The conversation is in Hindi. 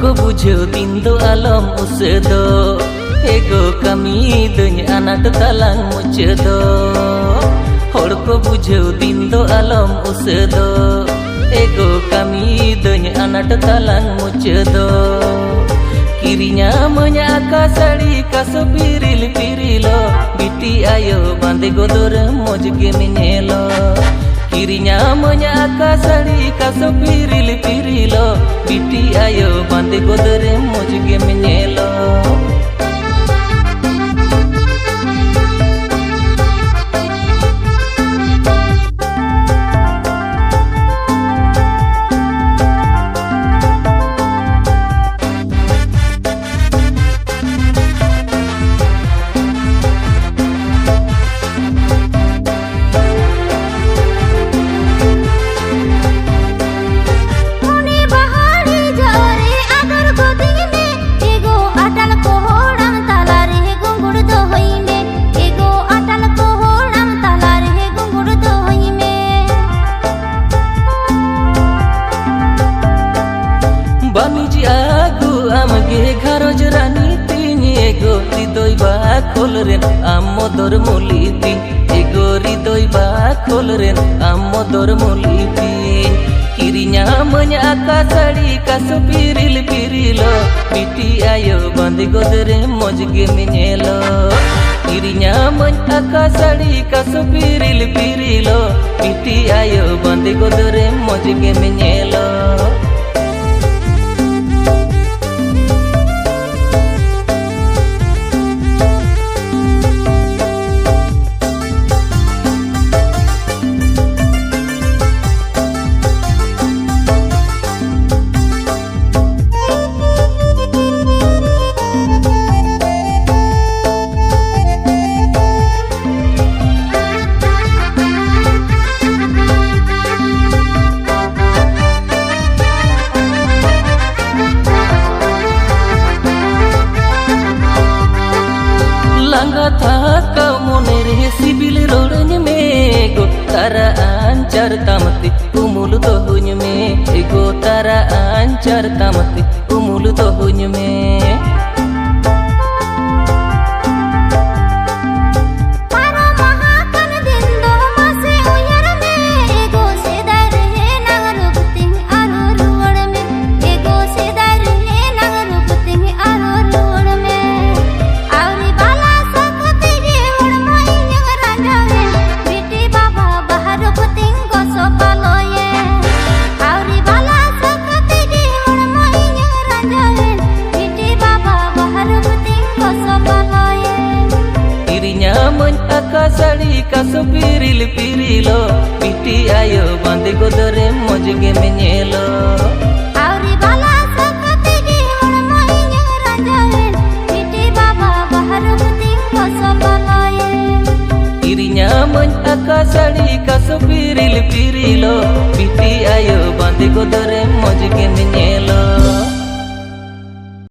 को बुझो दिन दो आलम उसे एगो कमी दुन अनाट तलांग मुझे हर को बुझो दिन दो आलम उसे एगो कमी दुन अनाट तलांग मुझे किरिnya मnya का साड़ी का सो पिरिल पिरिलो बिटी आयो बांधे गोदर मोज के मिनेलो किरिnya मnya का साड़ी का सो पिरिल पिरिलो बिटी आयो बांधे गोदर मोज के मिनेलो घरोज रानी तीन एगो हृदय बा खोल रेन आमोदर मुलिती एगो हृदय बा खोल रेन आमोदर मुलिती किरिnya मnya का साड़ी का सो पिरिल पिरिलो बिटी आयो बांधे गोदरे मोज गे मिनेलो किरिnya मnya का साड़ी का सो पिरिल पिरिलो बिटी आयो बांधे गोदरे मोज गे मिनेलो था मोने रे सिबिल रोड़न में गो तारा आंचर तामती उमुल तो हुन में एगो तारा आंचर तामती उमुल तो हुन में का साड़ी का सो पिरिल पिरिलो बिटी आयो बांधे गोदरे मोज गे मिनेलो आउरी बाला सकते गे हर माइया राजावेन बिटी बाबा बाहर बुतिंग को सबलाये किरिnya मnya का साड़ी का सो पिरिल पिरिलो बिटी आयो बांधे गोदरे मोज गे मिनेलो।